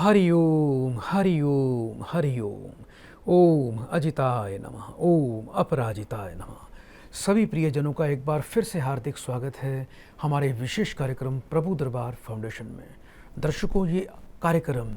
हरि ओम हरि ओम हरि ओम। ओम अजिताय नमः, ओम अपराजिताय नमः। सभी प्रियजनों का एक बार फिर से हार्दिक स्वागत है हमारे विशेष कार्यक्रम प्रभु दरबार फाउंडेशन में। दर्शकों, ये कार्यक्रम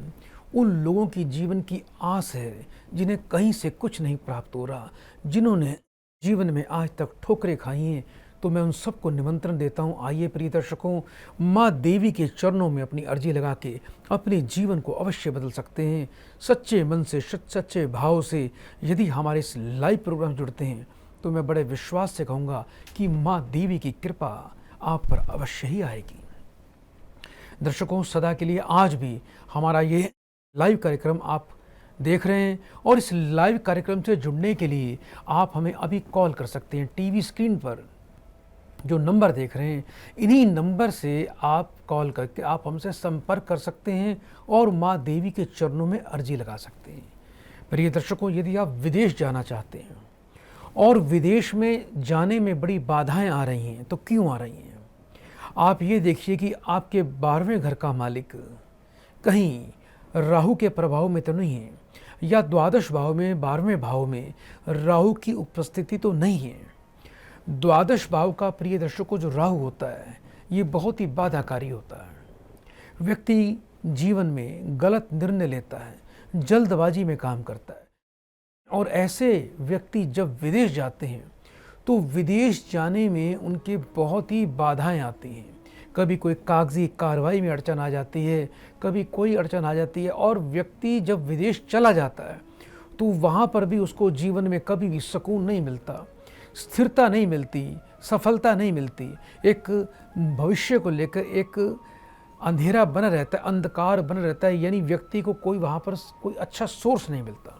उन लोगों की जीवन की आस है जिन्हें कहीं से कुछ नहीं प्राप्त हो रहा, जिन्होंने जीवन में आज तक ठोकरें खाई हैं। तो मैं उन सबको निमंत्रण देता हूं, आइए प्रिय दर्शकों, माँ देवी के चरणों में अपनी अर्जी लगा के अपने जीवन को अवश्य बदल सकते हैं। सच्चे मन से, सच्चे भाव से यदि हमारे इस लाइव प्रोग्राम जुड़ते हैं तो मैं बड़े विश्वास से कहूँगा कि माँ देवी की कृपा आप पर अवश्य ही आएगी। दर्शकों, सदा के लिए आज भी हमारा ये लाइव कार्यक्रम आप देख रहे हैं और इस लाइव कार्यक्रम से जुड़ने के लिए आप हमें अभी कॉल कर सकते हैं। टीवी स्क्रीन पर जो नंबर देख रहे हैं, इन्हीं नंबर से आप कॉल करके आप हमसे संपर्क कर सकते हैं और माँ देवी के चरणों में अर्जी लगा सकते हैं। प्रिय दर्शकों, यदि आप विदेश जाना चाहते हैं और विदेश में जाने में बड़ी बाधाएं आ रही हैं, तो क्यों आ रही हैं? आप ये देखिए कि आपके 12वें घर का मालिक कहीं राहु के प्रभाव में तो नहीं है, या द्वादश भाव में 12वें भाव में राहु की उपस्थिति तो नहीं है। द्वादश भाव का प्रिय दर्शकों जो राहु होता है, ये बहुत ही बाधाकारी होता है। व्यक्ति जीवन में गलत निर्णय लेता है, जल्दबाजी में काम करता है, और ऐसे व्यक्ति जब विदेश जाते हैं तो विदेश जाने में उनके बहुत ही बाधाएं आती हैं। कभी कोई कागजी कार्रवाई में अड़चन आ जाती है, कभी कोई अड़चन आ जाती है, और व्यक्ति जब विदेश चला जाता है तो वहाँ पर भी उसको जीवन में कभी भी सुकून नहीं मिलता, स्थिरता नहीं मिलती, सफलता नहीं मिलती। एक भविष्य को लेकर एक अंधेरा बना रहता है, अंधकार बना रहता है, यानी व्यक्ति को कोई वहाँ पर कोई अच्छा सोर्स नहीं मिलता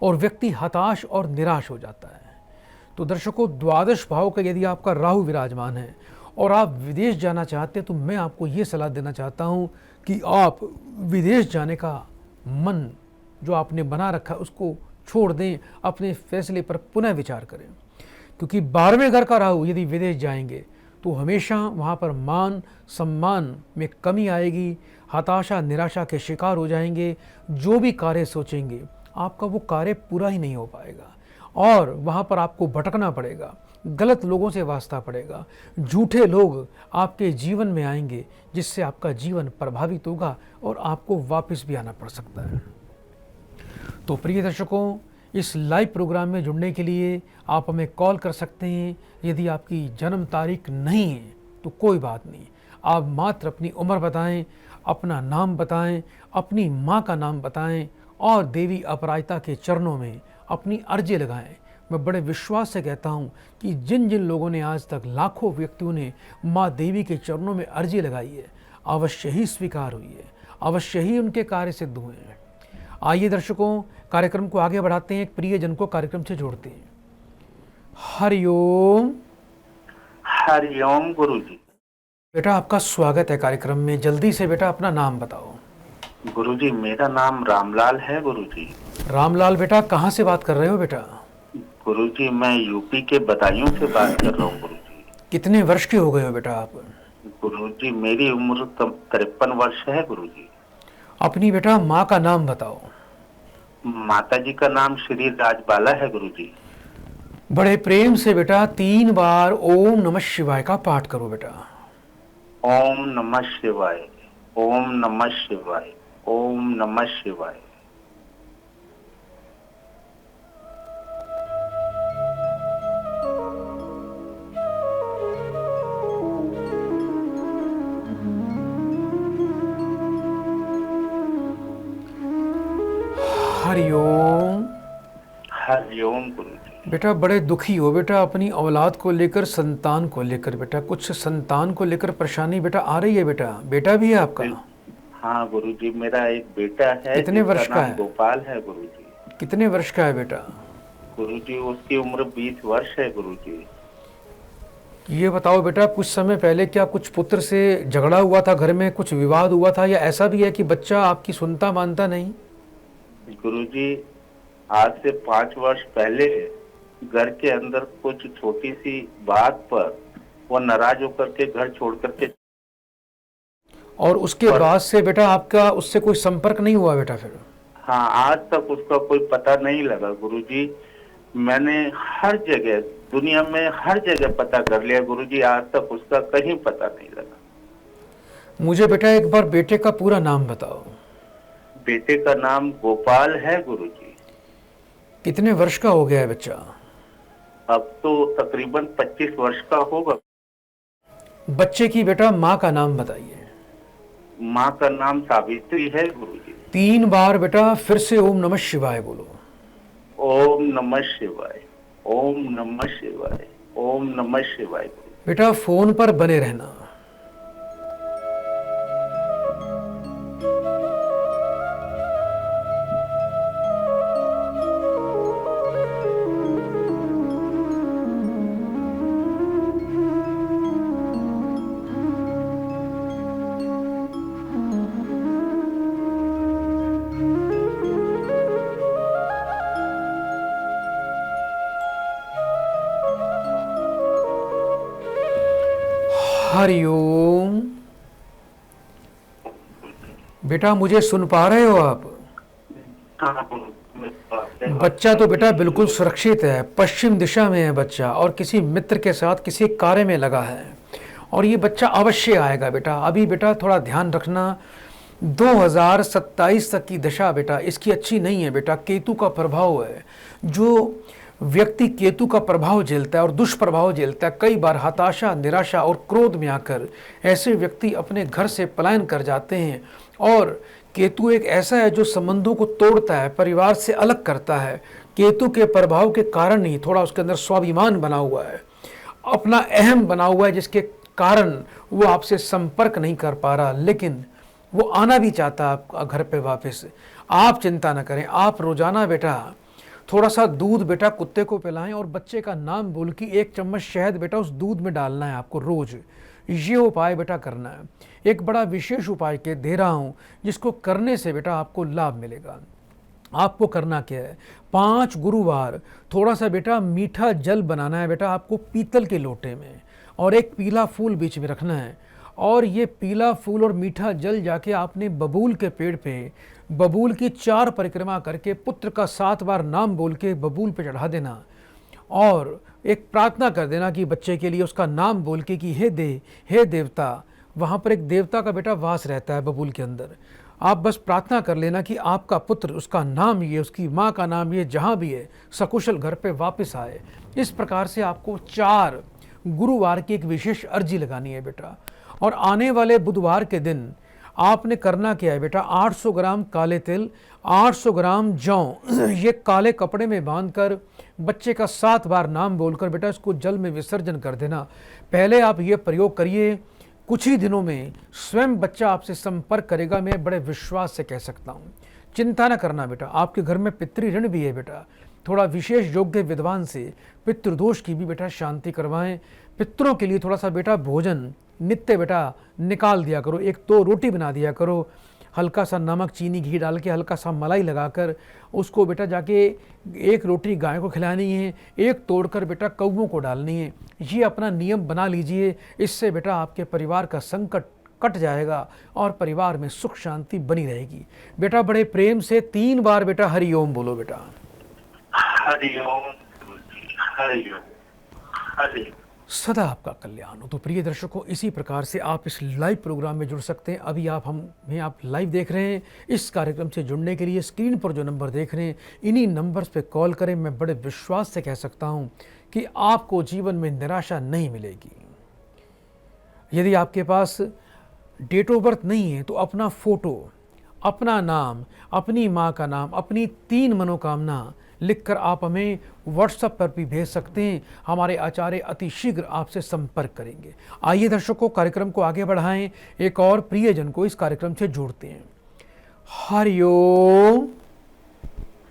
और व्यक्ति हताश और निराश हो जाता है। तो दर्शकों, द्वादश भाव का यदि आपका राहु विराजमान है और आप विदेश जाना चाहते हैं तो मैं आपको ये सलाह देना चाहता हूँ कि आप विदेश जाने का मन जो आपने बना रखा है उसको छोड़ दें, अपने फैसले पर पुनः विचार करें। क्योंकि 12वें घर का राहु यदि विदेश जाएंगे तो हमेशा वहाँ पर मान सम्मान में कमी आएगी, हताशा निराशा के शिकार हो जाएंगे। जो भी कार्य सोचेंगे आपका वो कार्य पूरा ही नहीं हो पाएगा और वहाँ पर आपको भटकना पड़ेगा, गलत लोगों से वास्ता पड़ेगा, झूठे लोग आपके जीवन में आएंगे जिससे आपका जीवन प्रभावित होगा और आपको वापस भी आना पड़ सकता है। तो प्रिय दर्शकों, इस लाइव प्रोग्राम में जुड़ने के लिए आप हमें कॉल कर सकते हैं। यदि आपकी जन्म तारीख नहीं है तो कोई बात नहीं, आप मात्र अपनी उम्र बताएं, अपना नाम बताएं, अपनी माँ का नाम बताएं और देवी अपराजिता के चरणों में अपनी अर्जी लगाएं। मैं बड़े विश्वास से कहता हूं कि जिन जिन लोगों ने आज तक, लाखों व्यक्तियों ने माँ देवी के चरणों में अर्जी लगाई है, अवश्य ही स्वीकार हुई है, अवश्य ही उनके कार्य सिद्ध हुए हैं। आइए दर्शकों, कार्यक्रम को आगे बढ़ाते हैं, एक प्रियजन को कार्यक्रम से जोड़ते हैं। हरिओम। हरिओम गुरुजी। बेटा, आपका स्वागत है कार्यक्रम में। जल्दी से बेटा अपना नाम बताओ। गुरुजी, मेरा नाम रामलाल है गुरुजी। रामलाल बेटा, कहाँ से बात कर रहे हो बेटा? गुरुजी, मैं यूपी के बदायूं से बात कर रहा हूँ गुरुजी। कितने वर्ष के हो गए हो बेटा आप? गुरुजी, मेरी उम्र 53 वर्ष है गुरुजी। अपनी बेटा माँ का नाम बताओ। माता जी का नाम श्री राजबाला है गुरुजी। बड़े प्रेम से बेटा 3 बार ओम नमः शिवाय का पाठ करो बेटा। ओम नमः शिवाय, ओम नमः शिवाय, ओम नमः शिवाय। हरिओम। हरिओम गुरुजी। बेटा, बड़े दुखी हो बेटा अपनी औलाद को लेकर, संतान को लेकर। बेटा, कुछ संतान को लेकर परेशानी बेटा आ रही है बेटा। बेटा भी है आपका? हाँ गुरुजी, मेरा एक बेटा है। कितने वर्ष का है? गोपाल है गुरुजी। कितने वर्ष का है बेटा? गुरुजी, उसकी उम्र 20 वर्ष है गुरुजी। ये बताओ बेटा, कुछ समय पहले क्या कुछ पुत्र से झगड़ा हुआ था, घर में कुछ विवाद हुआ था, या ऐसा भी है कि बच्चा आपकी सुनता मानता नहीं? गुरुजी, आज से 5 वर्ष पहले घर के अंदर कुछ छोटी सी बात पर वो नाराज होकर के घर छोड़ करके। और उसके और बाद से बेटा आपका उससे कोई संपर्क नहीं हुआ बेटा फिर? हाँ, आज तक उसका कोई पता नहीं लगा गुरुजी। मैंने हर जगह, दुनिया में हर जगह पता कर लिया गुरुजी, आज तक उसका कहीं पता नहीं लगा। मुझे बेटा एक बार बेटे का पूरा नाम बताओ। बेटे का नाम गोपाल है गुरुजी। कितने वर्ष का हो गया है बच्चा? अब तो तकरीबन 25 वर्ष का होगा। बच्चे की बेटा माँ का नाम बताइए। माँ का नाम सावित्री है गुरुजी। 3 बार बेटा फिर से ओम नमः शिवाय बोलो। ओम नमः शिवाय, ओम नमः शिवाय, ओम नमः शिवाय। बेटा फोन पर बने रहना। हरिओम। बेटा मुझे सुन पा रहे हो आप? बच्चा तो बेटा बिल्कुल सुरक्षित है, पश्चिम दिशा में है बच्चा और किसी मित्र के साथ किसी कार्य में लगा है और ये बच्चा अवश्य आएगा बेटा। अभी बेटा थोड़ा ध्यान रखना, 2027 तक की दशा बेटा इसकी अच्छी नहीं है बेटा। केतु का प्रभाव है। जो व्यक्ति केतु का प्रभाव झेलता है और दुष्प्रभाव झेलता है, कई बार हताशा, निराशा और क्रोध में आकर ऐसे व्यक्ति अपने घर से पलायन कर जाते हैं। और केतु एक ऐसा है जो संबंधों को तोड़ता है, परिवार से अलग करता है। केतु के प्रभाव के कारण ही थोड़ा उसके अंदर स्वाभिमान बना हुआ है, अपना अहम बना हुआ है, जिसके कारण वो आपसे संपर्क नहीं कर पा रहा, लेकिन वो आना भी चाहता है घर पे वापस। आप चिंता न करें, आप रोजाना बेटा थोड़ा सा दूध बेटा कुत्ते को पिलाएं और बच्चे का नाम बोल के 1 चम्मच शहद बेटा उस दूध में डालना है आपको रोज। ये उपाय बेटा करना है। एक बड़ा विशेष उपाय के दे रहा हूं जिसको करने से बेटा आपको लाभ मिलेगा। आपको करना क्या है, 5 गुरुवार थोड़ा सा बेटा मीठा जल बनाना है बेटा आपको पीतल के लोटे में, और एक पीला फूल बीच में रखना है। और ये पीला फूल और मीठा जल जाके आपने बबूल के पेड़ पे बबूल की 4 परिक्रमा करके पुत्र का 7 बार नाम बोल के बबूल पे चढ़ा देना और एक प्रार्थना कर देना कि बच्चे के लिए उसका नाम बोल के कि हे देवता। वहाँ पर एक देवता का बेटा वास रहता है बबूल के अंदर। आप बस प्रार्थना कर लेना कि आपका पुत्र, उसका नाम ये, उसकी माँ का नाम ये, जहाँ भी है सकुशल घर पे वापस आए। इस प्रकार से आपको 4 गुरुवार की एक विशेष अर्जी लगानी है बेटा। और आने वाले बुधवार के दिन आपने करना क्या है बेटा, 800 ग्राम काले तिल, 800 ग्राम जौ ये काले कपड़े में बांधकर बच्चे का 7 बार नाम बोलकर बेटा इसको जल में विसर्जन कर देना। पहले आप ये प्रयोग करिए, कुछ ही दिनों में स्वयं बच्चा आपसे संपर्क करेगा, मैं बड़े विश्वास से कह सकता हूँ। चिंता न करना बेटा, आपके घर में पितृ ऋण भी है बेटा। थोड़ा विशेष योग्य विद्वान से पितृदोष की भी बेटा शांति करवाएं। पितरों के लिए थोड़ा सा बेटा भोजन नित्य बेटा निकाल दिया करो, 1-2 रोटी बना दिया करो, हल्का सा नमक, चीनी, घी डाल के हल्का सा मलाई लगाकर उसको बेटा जाके 1 रोटी गाय को खिलानी है, 1 तोड़कर बेटा कौवों को डालनी है। ये अपना नियम बना लीजिए। इससे बेटा आपके परिवार का संकट कट जाएगा और परिवार में सुख शांति बनी रहेगी। बेटा बड़े प्रेम से 3 बार बेटा हरिओम बोलो बेटा। हरिओम, हरिओम, हरिओम। सदा आपका कल्याण हो। तो प्रिय दर्शकों, इसी प्रकार से आप इस लाइव प्रोग्राम में जुड़ सकते हैं। अभी आप लाइव देख रहे हैं। इस कार्यक्रम से जुड़ने के लिए स्क्रीन पर जो नंबर देख रहे हैं, इन्हीं नंबर्स पे कॉल करें। मैं बड़े विश्वास से कह सकता हूं कि आपको जीवन में निराशा नहीं मिलेगी। यदि आपके पास डेट ऑफ बर्थ नहीं है तो अपना फोटो, अपना नाम, अपनी माँ का नाम, अपनी 3 मनोकामना लिखकर आप हमें व्हाट्सएप पर भी भेज सकते हैं। हमारे आचार्य अति शीघ्र आपसे संपर्क करेंगे। आइए दर्शकों, कार्यक्रम को आगे बढ़ाएं, एक और प्रियजन को इस कार्यक्रम से जोड़ते हैं। हरिओम।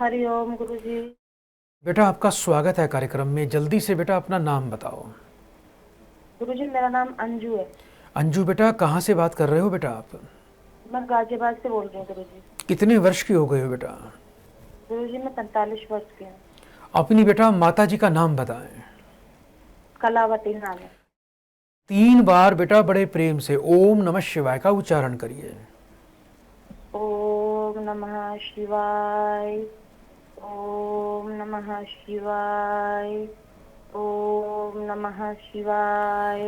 हरिओम गुरुजी। बेटा आपका स्वागत है कार्यक्रम में। जल्दी से बेटा अपना नाम बताओ। गुरुजी मेरा नाम अंजू है। अंजू बेटा कहाँ से बात कर रहे हो बेटा आप? मैं गाजियाबाद से बोल रही हूँ गुरुजी। कितने वर्ष की हो गए हो बेटा? गुरुजी मैं 45 वर्ष की हूँ। अपनी बेटा माता जी का नाम बताएं। कलावती नाम है। 3 बार बेटा बड़े प्रेम से ओम नमः शिवाय का उच्चारण करिए। ओम नमः शिवाय, ओम नमः शिवाय, ओम नमः शिवाय।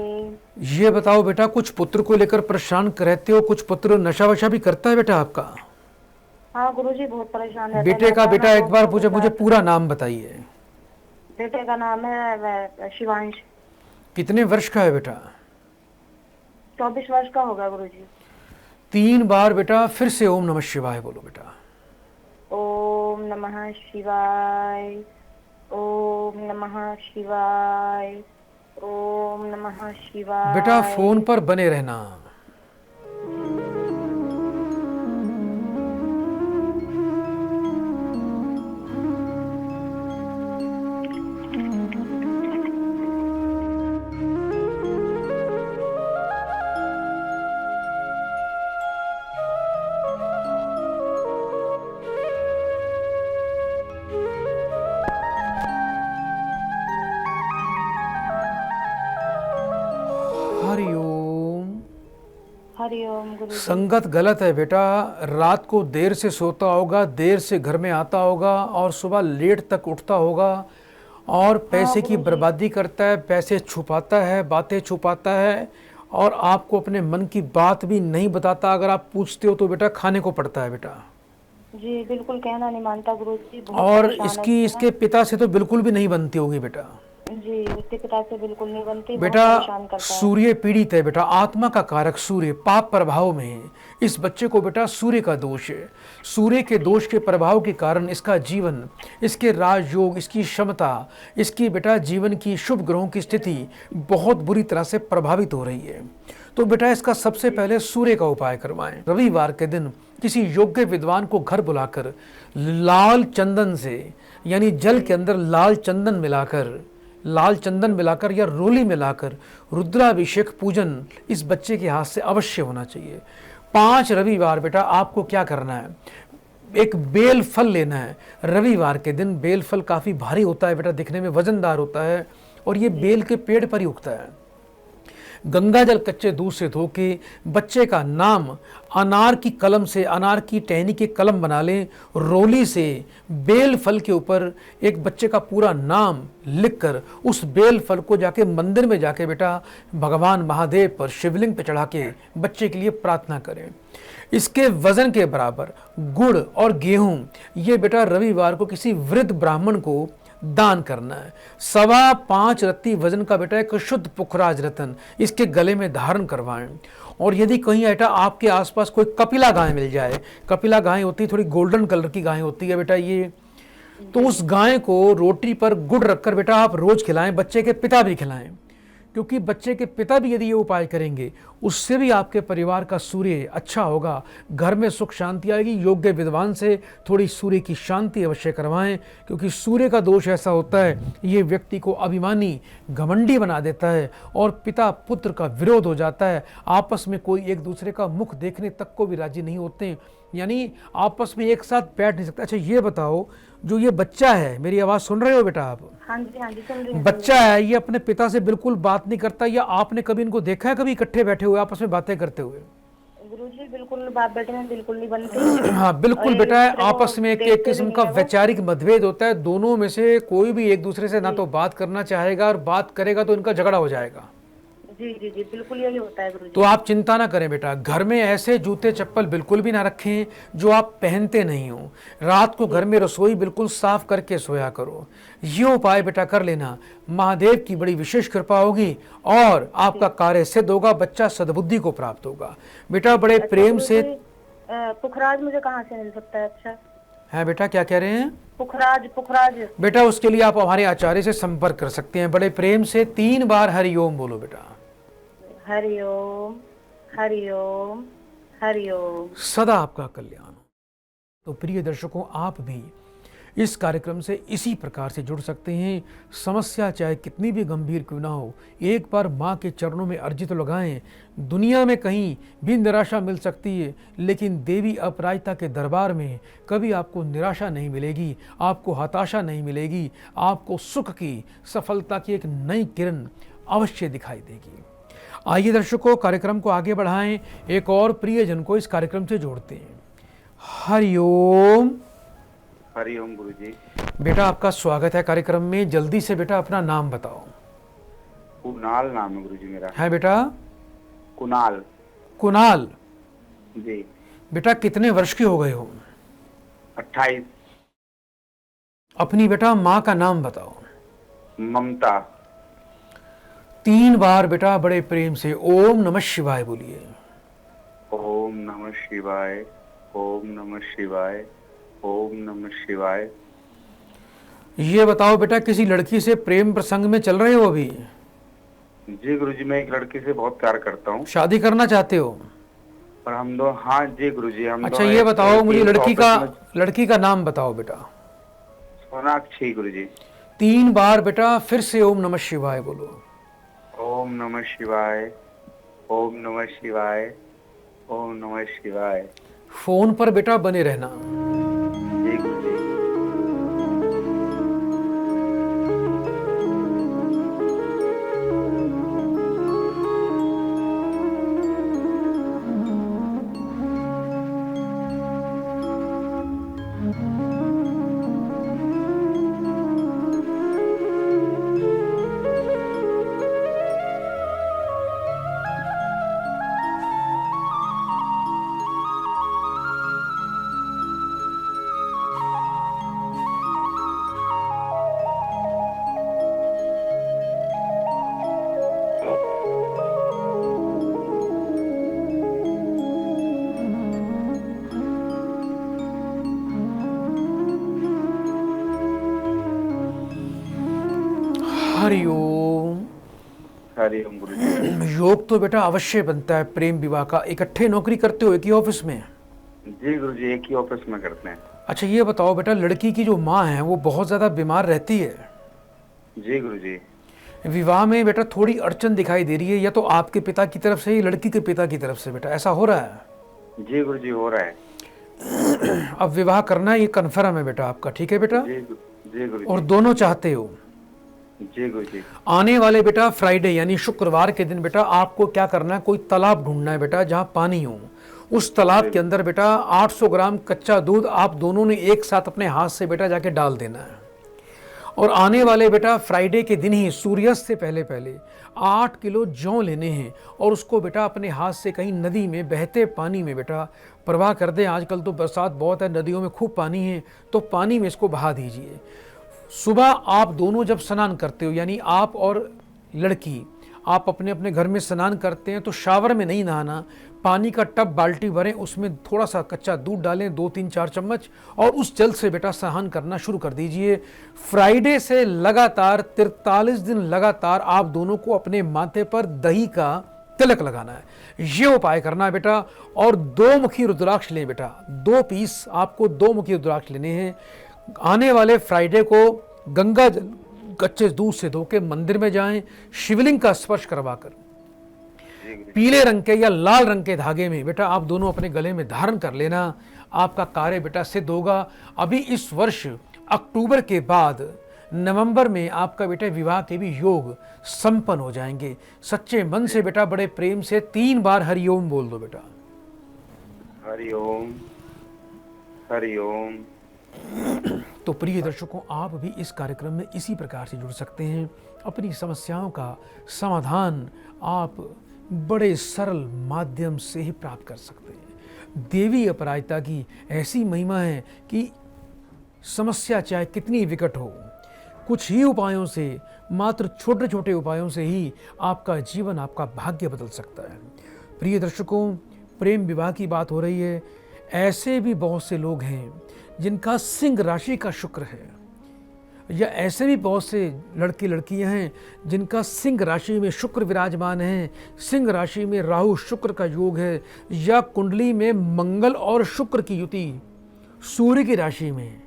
ये बताओ बेटा, कुछ पुत्र को लेकर परेशान रहते हो? कुछ पुत्र नशा वशा भी करता है बेटा आपका? हाँ गुरुजी, बहुत परेशान रहता है। बेटे का मेरा बेटा खाना एक बार बहुत मुझे पूरा नाम बताइए। बेटे का नाम है शिवांश। कितने वर्ष का है बेटा? 24 वर्ष का होगा गुरुजी। 3 बार बेटा फिर से ओम नमः शिवाय बोलो बेटा। ओम नमः शिवाय, ओम नमः शिवाय, ओम नमः शिवाय। बेटा फोन पर बने रहना। हरिओम। हरिओम गुरुजी। संगत गलत है बेटा। रात को देर से सोता होगा, देर से घर में आता होगा और सुबह लेट तक उठता होगा और पैसे की बर्बादी करता है, पैसे छुपाता है, बातें छुपाता है और आपको अपने मन की बात भी नहीं बताता। अगर आप पूछते हो तो बेटा खाने को पड़ता है बेटा। जी बिल्कुल, कहना नहीं मानता गुरुजी। बहुत और परेशान है इसके पिता से तो बिल्कुल भी नहीं बनती होगी बेटा। जी, उसके पिता से बिल्कुल नहीं बनती। बहुत बेटा परेशान करता है। सूर्य पीड़ित है बेटा। आत्मा का कारक सूर्य पाप प्रभाव में है। इस बच्चे को बेटा सूर्य का दोष है। सूर्य के दोष के प्रभाव के कारण इसका जीवन, इसके राजयोग, इसकी क्षमता, इसकी बेटा जीवन की शुभ ग्रहों की स्थिति बहुत बुरी तरह से प्रभावित हो रही है। तो बेटा इसका सबसे पहले सूर्य का उपाय करवाएं। रविवार के दिन किसी योग्य विद्वान को घर बुलाकर लाल चंदन से, यानी जल के अंदर लाल चंदन मिलाकर या रोली मिलाकर रुद्राभिषेक पूजन इस बच्चे के हाथ से अवश्य होना चाहिए। 5 रविवार बेटा आपको क्या करना है, एक बेल फल लेना है। रविवार के दिन बेल फल काफ़ी भारी होता है बेटा, दिखने में वजनदार होता है और ये बेल के पेड़ पर ही उगता है। गंगा जल कच्चे दूध से धो के बच्चे का नाम अनार की कलम से, अनार की टहनी के कलम बना लें। रोली से बेल फल के ऊपर एक बच्चे का पूरा नाम लिखकर उस बेल फल को जाके मंदिर में जाके बेटा भगवान महादेव पर शिवलिंग पे चढ़ा के बच्चे के लिए प्रार्थना करें। इसके वजन के बराबर गुड़ और गेहूं ये बेटा रविवार को किसी वृद्ध ब्राह्मण को दान करना है। 5.25 रत्ती वजन का बेटा एक शुद्ध पुखराज रतन इसके गले में धारण करवाएं। और यदि कहीं बेटा आपके आसपास कोई कपिला गाय मिल जाए, कपिला गाय होती है थोड़ी गोल्डन कलर की गाय होती है बेटा ये, तो उस गाय को रोटी पर गुड़ रखकर बेटा आप रोज खिलाएं, बच्चे के पिता भी खिलाएं। क्योंकि बच्चे के पिता भी यदि ये उपाय करेंगे उससे भी आपके परिवार का सूर्य अच्छा होगा, घर में सुख शांति आएगी। योग्य विद्वान से थोड़ी सूर्य की शांति अवश्य करवाएं, क्योंकि सूर्य का दोष ऐसा होता है ये व्यक्ति को अभिमानी घमंडी बना देता है और पिता पुत्र का विरोध हो जाता है। आपस में कोई एक दूसरे का मुख देखने तक को भी राजी नहीं होते, यानी आपस में एक साथ बैठ नहीं सकते। अच्छा ये बताओ, जो ये बच्चा है, मेरी आवाज़ सुन रहे हो बेटा आप? हाँ जी सुन रही हूँ। बच्चा है ये अपने पिता से बिल्कुल बात नहीं करता, या आपने कभी इनको देखा है कभी इकट्ठे बैठे हुए आपस में बातें करते हुए? गुरुजी बिल्कुल बाप बेटे में बिल्कुल नहीं बनती। हाँ बिल्कुल बेटा है, आपस में एक किस्म का वैचारिक मतभेद होता है। दोनों में से कोई भी एक दूसरे से ना तो बात करना चाहेगा और बात करेगा तो इनका झगड़ा हो जाएगा। जी जी जी बिल्कुल यही होता है गुरुजी। तो आप चिंता ना करें बेटा, घर में ऐसे जूते चप्पल बिल्कुल भी ना रखें जो आप पहनते नहीं हो। रात को घर में रसोई बिल्कुल साफ करके सोया करो। ये उपाय बेटा कर लेना, महादेव की बड़ी विशेष कृपा होगी और आपका कार्य सिद्ध होगा, बच्चा सद्बुद्धि को प्राप्त होगा। बेटा बड़े प्रेम से। पुखराज मुझे कहाँ से मिल सकता है? अच्छा है बेटा, क्या कह रहे हैं? पुखराज बेटा उसके लिए आप हमारे आचार्य से संपर्क कर सकते हैं। बड़े प्रेम से 3 बार हरिओम बोलो बेटा। हरिओम हरिओम हरिओम। सदा आपका कल्याण हो। तो प्रिय दर्शकों, आप भी इस कार्यक्रम से इसी प्रकार से जुड़ सकते हैं। समस्या चाहे कितनी भी गंभीर क्यों ना हो, एक बार माँ के चरणों में अर्जी तो लगाएं। दुनिया में कहीं भी निराशा मिल सकती है, लेकिन देवी अपराजिता के दरबार में कभी आपको निराशा नहीं मिलेगी, आपको हताशा नहीं मिलेगी। आपको सुख की, सफलता की एक नई किरण अवश्य दिखाई देगी। आइए दर्शकों, कार्यक्रम को आगे बढ़ाएं, एक और प्रियजन को इस कार्यक्रम से जोड़ते हैं। हरिओम। हरिओम गुरुजी। बेटा आपका स्वागत है कार्यक्रम में। जल्दी से बेटा अपना नाम बताओ। कुणाल नाम है गुरुजी मेरा। है बेटा? कुणाल। कुणाल जी। बेटा कितने वर्ष के हो गए हो? 28। अपनी बेटा माँ का नाम बताओ। ममता। 3 बार बेटा बड़े प्रेम से ओम नमः शिवाय बोलिए। ओम नमः शिवाय, ओम नमः शिवाय, ओम नमः शिवाय। ये बताओ बेटा, किसी लड़की से प्रेम प्रसंग में चल रहे हो अभी? जी गुरुजी, मैं एक लड़की से बहुत प्यार करता हूँ। शादी करना चाहते हो? और हम दो, हाँ जी गुरुजी, हम अच्छा दोनों ये एक बताओ मुझे, ऑफिस में- लड़की का नाम बताओ बेटा। सोनाक्षी गुरुजी। 3 बार बेटा फिर से ओम नमः शिवाय बोलो। ओम नमः शिवाय, ओम नमः शिवाय, ओम नमः शिवाय। फोन पर बेटा बने रहना। जी गुरुजी। हरिओम। हरिओम गुरुजी। योग तो बेटा अवश्य बनता है प्रेम विवाह का। इकट्ठे नौकरी करते हो एक ही ऑफिस में? जी गुरुजी, एक ही ऑफिस में करते हैं। अच्छा ये बताओ बेटा, लड़की की जो माँ है वो बहुत ज्यादा बीमार रहती है। जी गुरुजी। विवाह में बेटा थोड़ी अड़चन दिखाई दे रही है, या तो आपके पिता की तरफ से या लड़की के पिता की तरफ से बेटा, ऐसा हो रहा है? जी गुरुजी, हो रहा है। अब विवाह करना ये कन्फर्म है बेटा आपका, ठीक है बेटा? जी गुरुजी। और दोनों चाहते हो? जी गुरुजी। आने वाले बेटा फ्राइडे यानी शुक्रवार के दिन बेटा आपको क्या करना है, कोई तालाब ढूंढना है बेटा जहां पानी हो। उस तालाब के अंदर बेटा 800 ग्राम कच्चा दूध आप दोनों ने एक साथ अपने हाथ से बेटा जाके डाल देना है। और आने वाले बेटा फ्राइडे के दिन ही सूर्यास्त से पहले पहले 8 किलो जौ लेने हैं और उसको बेटा अपने हाथ से कहीं नदी में बहते पानी में बेटा प्रवाह कर दें। आजकल तो बरसात बहुत है, नदियों में खूब पानी है, तो पानी में इसको बहा दीजिए। सुबह आप दोनों जब स्नान करते हो, यानी आप और लड़की आप अपने अपने घर में स्नान करते हैं, तो शावर में नहीं नहाना, पानी का टब बाल्टी भरें, उसमें थोड़ा सा कच्चा दूध डालें 2-3-4 चम्मच, और उस जल से बेटा स्नान करना शुरू कर दीजिए। फ्राइडे से लगातार 43 दिन लगातार आप दोनों को अपने माथे पर दही का तिलक लगाना है। ये उपाय करना है बेटा। और 2 मुखी रुद्राक्ष लें बेटा, 2 पीस आपको 2 मुखी रुद्राक्ष लेने हैं। आने वाले फ्राइडे को गंगा जल कच्चे दूध से धो के मंदिर में जाएं, शिवलिंग का स्पर्श करवाकर पीले रंग के या लाल रंग के धागे में बेटा आप दोनों अपने गले में धारण कर लेना। आपका कार्य बेटा सिद्ध होगा। अभी इस वर्ष अक्टूबर के बाद नवंबर में आपका बेटा विवाह के भी योग संपन्न हो जाएंगे। सच्चे मन से बेटा बड़े प्रेम से 3 बार हरिओम बोल दो बेटा। हरिओम, हरिओम। तो प्रिय दर्शकों, आप भी इस कार्यक्रम में इसी प्रकार से जुड़ सकते हैं। अपनी समस्याओं का समाधान आप बड़े सरल माध्यम से ही प्राप्त कर सकते हैं। देवी अपराजिता की ऐसी महिमा है कि समस्या चाहे कितनी विकट हो, कुछ ही उपायों से, मात्र छोटे छोटे उपायों से ही आपका जीवन, आपका भाग्य बदल सकता है। प्रिय दर्शकों, प्रेम विवाह की बात हो रही है। ऐसे भी बहुत से लोग हैं जिनका सिंह राशि का शुक्र है, या ऐसे भी बहुत से लड़के लड़कियां हैं जिनका सिंह राशि में शुक्र विराजमान है, सिंह राशि में राहु शुक्र का योग है, या कुंडली में मंगल और शुक्र की युति सूर्य की राशि में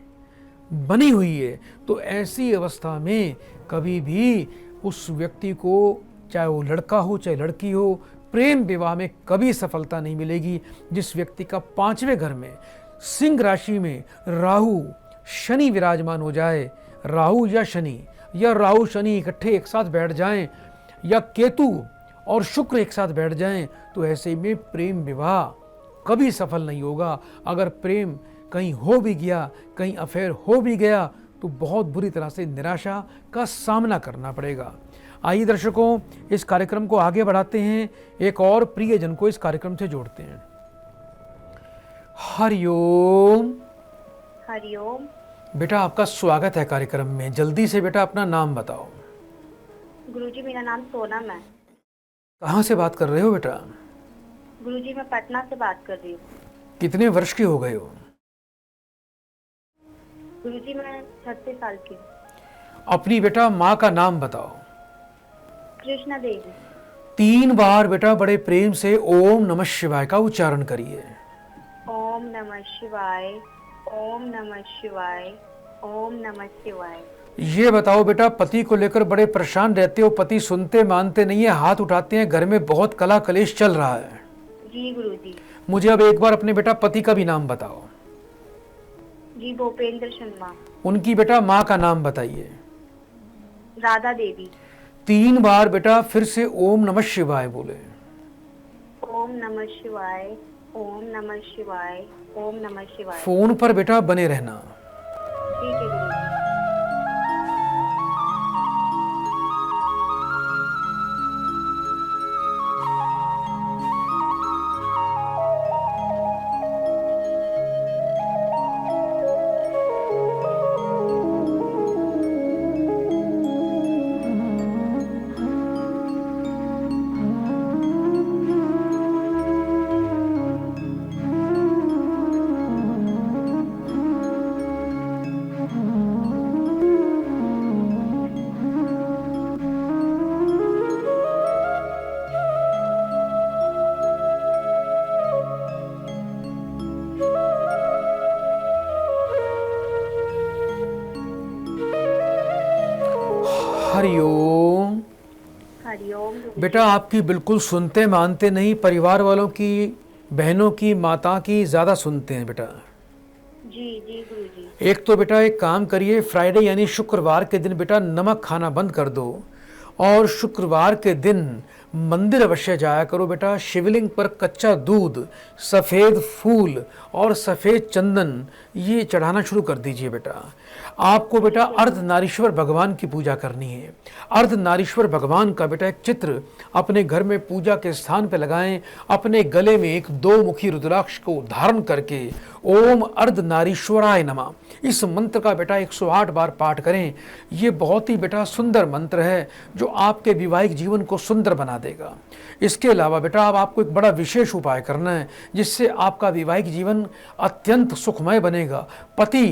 बनी हुई है। तो ऐसी अवस्था में कभी भी उस व्यक्ति को, चाहे वो लड़का हो चाहे लड़की हो, प्रेम विवाह में कभी सफलता नहीं मिलेगी। जिस व्यक्ति का 5वें घर में सिंह राशि में राहु शनि विराजमान हो जाए, राहु या शनि, या राहु शनि इकट्ठे एक साथ बैठ जाएं, या केतु और शुक्र एक साथ बैठ जाएं तो ऐसे में प्रेम विवाह कभी सफल नहीं होगा। अगर प्रेम कहीं हो भी गया, कहीं अफेयर हो भी गया, तो बहुत बुरी तरह से निराशा का सामना करना पड़ेगा। आइए दर्शकों, इस कार्यक्रम को आगे बढ़ाते हैं, एक और प्रियजन को इस कार्यक्रम से जोड़ते हैं। हरिओम। हरिओम। बेटा आपका स्वागत है कार्यक्रम में। जल्दी से बेटा अपना नाम बताओ। गुरुजी मेरा नाम सोनम है। कहाँ से बात कर रहे हो बेटा? गुरुजी मैं पटना से बात कर रही हूँ। कितने वर्ष की हो गए हो? गुरुजी मैं 36 साल की हूँ। अपनी बेटा माँ का नाम बताओ। कृष्णा देवी। 3 बार बेटा बड़े प्रेम से ओम नमः शिवाय का उच्चारण करिए। ओम नमः शिवाय, ओम नमः शिवाय, ओम नमः शिवाय। ये बताओ बेटा, पति को लेकर बड़े परेशान रहते हो, पति सुनते मानते नहीं है, हाथ उठाते हैं, घर में बहुत कला कलेश चल रहा है। जी गुरुजी। मुझे अब एक बार अपने बेटा पति का भी नाम बताओ। जी भूपेंद्र शर्मा। उनकी बेटा माँ का नाम बताइए। राधा देवी। 3 बार बेटा फिर से ओम नमः शिवाय बोले। ओम नमः शिवाय, ओम नमः शिवाय, ओम नमः शिवाय। फोन पर बेटा बने रहना। ठीक है गुरुजी। हरिओम। हरिओम। बेटा आपकी बिल्कुल सुनते मानते नहीं, परिवार वालों की, बहनों की, माता की ज़्यादा सुनते हैं बेटा। जी जी गुरुजी। एक तो बेटा एक काम करिए, फ्राइडे यानी शुक्रवार के दिन बेटा नमक खाना बंद कर दो, और शुक्रवार के दिन मंदिर अवश्य जाया करो बेटा। शिवलिंग पर कच्चा दूध, सफ़ेद फूल और सफ़ेद चंदन ये चढ़ाना शुरू कर दीजिए बेटा। आपको बेटा अर्धनारीश्वर भगवान की पूजा करनी है। अर्धनारीश्वर भगवान का बेटा एक चित्र अपने घर में पूजा के स्थान पर लगाएं। अपने गले में एक 2 मुखी रुद्राक्ष को धारण करके ओम अर्धनारीश्वराय नमः इस मंत्र का बेटा 108 बार पाठ करें। ये बहुत ही बेटा सुंदर मंत्र है जो आपके वैवाहिक जीवन को सुंदर बना देगा। इसके अलावा बेटा अब आपको एक बड़ा विशेष उपाय करना है जिससे आपका वैवाहिक जीवन अत्यंत सुखमय बनेगा। पति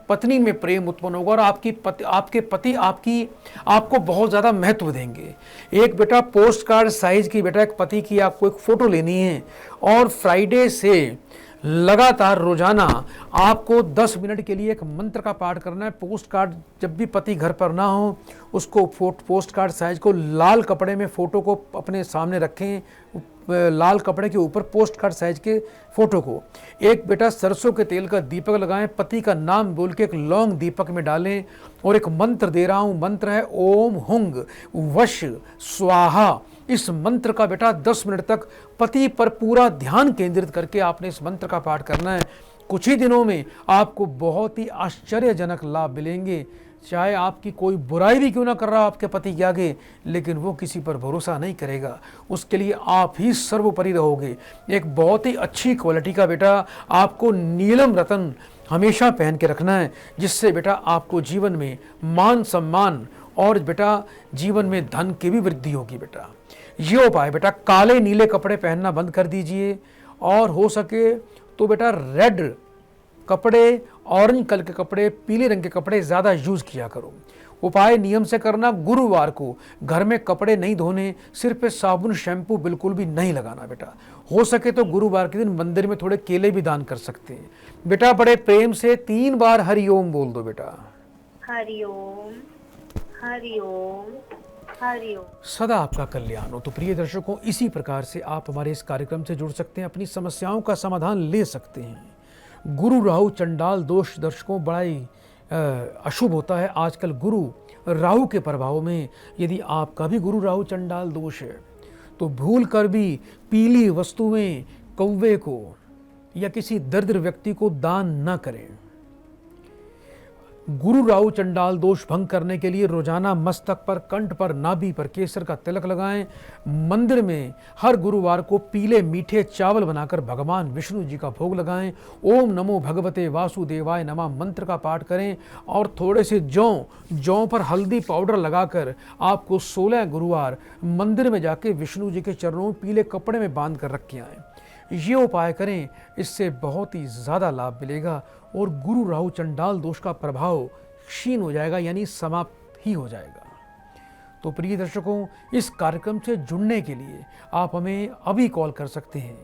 पत्नी में प्रेम उत्पन्न होगा और आपके पति आपको बहुत ज़्यादा महत्व देंगे। एक बेटा पोस्ट कार्ड साइज की बेटा एक पति की आपको एक फ़ोटो लेनी है, और फ्राइडे से लगातार रोजाना आपको 10 मिनट के लिए एक मंत्र का पाठ करना है। पोस्ट कार्ड जब भी पति घर पर ना हो, उसको पोस्ट कार्ड साइज को लाल कपड़े में फ़ोटो को अपने सामने रखें, लाल कपड़े के ऊपर पोस्ट कार्ड साइज के फ़ोटो को। एक बेटा सरसों के तेल का दीपक लगाएं, पति का नाम बोल के एक लौंग दीपक में डालें, और एक मंत्र दे रहा हूँ, मंत्र है ओम हुंग वश स्वाहा। इस मंत्र का बेटा 10 मिनट तक पति पर पूरा ध्यान केंद्रित करके आपने इस मंत्र का पाठ करना है। कुछ ही दिनों में आपको बहुत ही आश्चर्यजनक लाभ मिलेंगे। चाहे आपकी कोई बुराई भी क्यों ना कर रहा हो आपके पति के आगे, लेकिन वो किसी पर भरोसा नहीं करेगा, उसके लिए आप ही सर्वोपरि रहोगे। एक बहुत ही अच्छी क्वालिटी का बेटा आपको नीलम रतन हमेशा पहन के रखना है, जिससे बेटा आपको जीवन में मान सम्मान और बेटा जीवन में धन की भी वृद्धि होगी बेटा। ये उपाय बेटा काले नीले कपड़े पहनना बंद कर दीजिए, और हो सके तो बेटा रेड कपड़े, ऑरेंज कलर के कपड़े, पीले रंग के कपड़े ज़्यादा यूज़ किया करो। उपाय नियम से करना। गुरुवार को घर में कपड़े नहीं धोने, सिर पे साबुन शैम्पू बिल्कुल भी नहीं लगाना बेटा। हो सके तो गुरुवार के दिन मंदिर में थोड़े केले भी दान कर सकते हैं बेटा। बड़े प्रेम से 3 बार हरिओम बोल दो बेटा। हरिओम, हरिओम, हरिओम। सदा आपका कल्याण हो। तो प्रिय दर्शकों, इसी प्रकार से आप हमारे इस कार्यक्रम से जुड़ सकते हैं, अपनी समस्याओं का समाधान ले सकते हैं। गुरु राहु चंडाल दोष दर्शकों बड़ा ही अशुभ होता है आजकल गुरु राहु के प्रभाव में। यदि आपका भी गुरु राहु चंडाल दोष है तो भूल कर भी पीली वस्तुएं कौवे को या किसी दरिद्र व्यक्ति को दान न करें। गुरु राहु चंडाल दोष भंग करने के लिए रोजाना मस्तक पर, कंठ पर, नाभि पर केसर का तिलक लगाएं। मंदिर में हर गुरुवार को पीले मीठे चावल बनाकर भगवान विष्णु जी का भोग लगाएं। ओम नमो भगवते वासुदेवाय नमः मंत्र का पाठ करें और थोड़े से जौ पर हल्दी पाउडर लगाकर आपको 16 गुरुवार मंदिर में जाके विष्णु जी के चरणों में पीले कपड़े में बांध कर रख के आएँ। ये उपाय करें, इससे बहुत ही ज़्यादा लाभ मिलेगा और गुरु राहु चंडाल दोष का प्रभाव क्षीण हो जाएगा, यानी समाप्त ही हो जाएगा। तो प्रिय दर्शकों, इस कार्यक्रम से जुड़ने के लिए आप हमें अभी कॉल कर सकते हैं।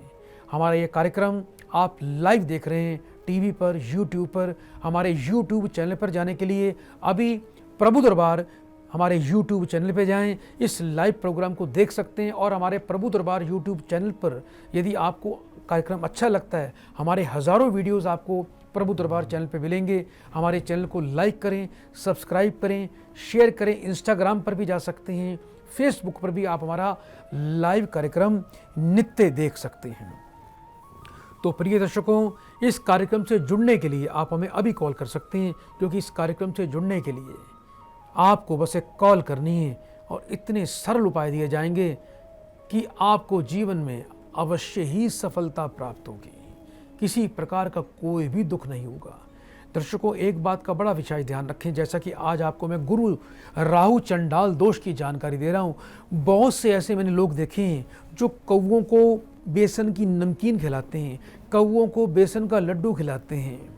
हमारा ये कार्यक्रम आप लाइव देख रहे हैं टीवी पर, यूट्यूब पर। हमारे यूट्यूब चैनल पर जाने के लिए अभी प्रभु दरबार हमारे यूट्यूब चैनल पे जाएं, इस लाइव प्रोग्राम को देख सकते हैं। और हमारे प्रभु दरबार यूट्यूब चैनल पर यदि आपको कार्यक्रम अच्छा लगता है, हमारे हज़ारों वीडियोस आपको प्रभु दरबार चैनल पे मिलेंगे। हमारे चैनल को लाइक करें, सब्सक्राइब करें, शेयर करें। इंस्टाग्राम पर भी जा सकते हैं, फेसबुक पर भी आप हमारा लाइव कार्यक्रम नित्य देख सकते हैं। तो प्रिय दर्शकों, इस कार्यक्रम से जुड़ने के लिए आप हमें अभी कॉल कर सकते हैं, क्योंकि इस कार्यक्रम से जुड़ने के लिए आपको बस एक कॉल करनी है और इतने सरल उपाय दिए जाएंगे कि आपको जीवन में अवश्य ही सफलता प्राप्त होगी। किसी प्रकार का कोई भी दुख नहीं होगा। दर्शकों, एक बात का बड़ा विशेष ध्यान रखें, जैसा कि आज आपको मैं गुरु राहु चंडाल दोष की जानकारी दे रहा हूँ। बहुत से ऐसे मैंने लोग देखे हैं जो कौवों को बेसन की नमकीन खिलाते हैं, कौवों को बेसन का लड्डू खिलाते हैं।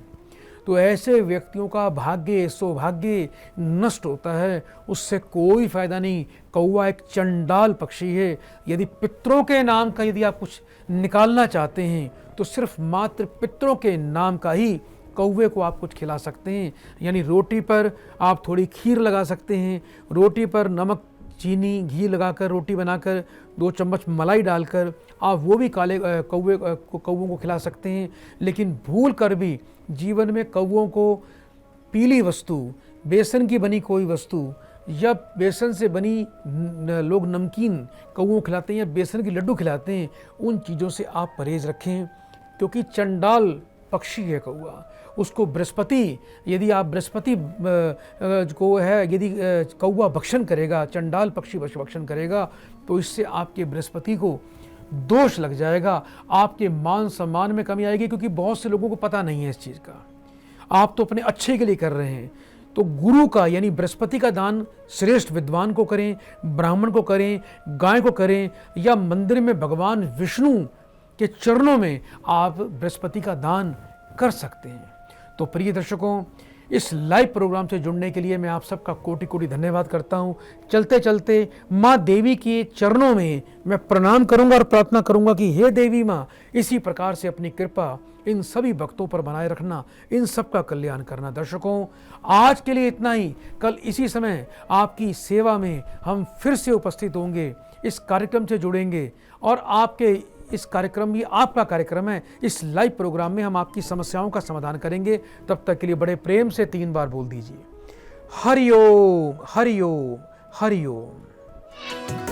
तो ऐसे व्यक्तियों का भाग्य, सौभाग्य नष्ट होता है, उससे कोई फायदा नहीं। कौवा एक चंडाल पक्षी है। यदि पितरों के नाम का यदि आप कुछ निकालना चाहते हैं तो सिर्फ मात्र पितरों के नाम का ही कौवे को आप कुछ खिला सकते हैं। यानी रोटी पर आप थोड़ी खीर लगा सकते हैं, रोटी पर नमक, चीनी, घी लगाकर रोटी बनाकर 2 चम्मच मलाई डालकर आप वो भी काले कौवों को खिला सकते हैं। लेकिन भूल कर भी जीवन में कौवों को पीली वस्तु, बेसन की बनी कोई वस्तु या बेसन से बनी लोग नमकीन कौवों खिलाते हैं या बेसन की लड्डू खिलाते हैं, उन चीज़ों से आप परहेज रखें, क्योंकि चंडाल पक्षी है कौवा। उसको बृहस्पति, यदि आप बृहस्पति को है, यदि कौवा भक्षण करेगा, चंडाल पक्षी भक्षण करेगा, तो इससे आपके बृहस्पति को दोष लग जाएगा, आपके मान सम्मान में कमी आएगी, क्योंकि बहुत से लोगों को पता नहीं है इस चीज़ का। आप तो अपने अच्छे के लिए कर रहे हैं। तो गुरु का यानी बृहस्पति का दान श्रेष्ठ विद्वान को करें, ब्राह्मण को करें, गाय को करें, या मंदिर में भगवान विष्णु के चरणों में आप बृहस्पति का दान कर सकते हैं। तो प्रिय दर्शकों, इस लाइव प्रोग्राम से जुड़ने के लिए मैं आप सबका कोटि कोटि धन्यवाद करता हूं। चलते चलते माँ देवी के चरणों में मैं प्रणाम करूंगा और प्रार्थना करूंगा कि हे देवी माँ, इसी प्रकार से अपनी कृपा इन सभी भक्तों पर बनाए रखना, इन सब का कल्याण करना। दर्शकों, आज के लिए इतना ही। कल इसी समय आपकी सेवा में हम फिर से उपस्थित होंगे, इस कार्यक्रम से जुड़ेंगे और आपके इस कार्यक्रम भी आपका कार्यक्रम है। इस लाइव प्रोग्राम में हम आपकी समस्याओं का समाधान करेंगे। तब तक के लिए बड़े प्रेम से 3 बार बोल दीजिए, हरि ओम, हरि ओम, हरि ओम।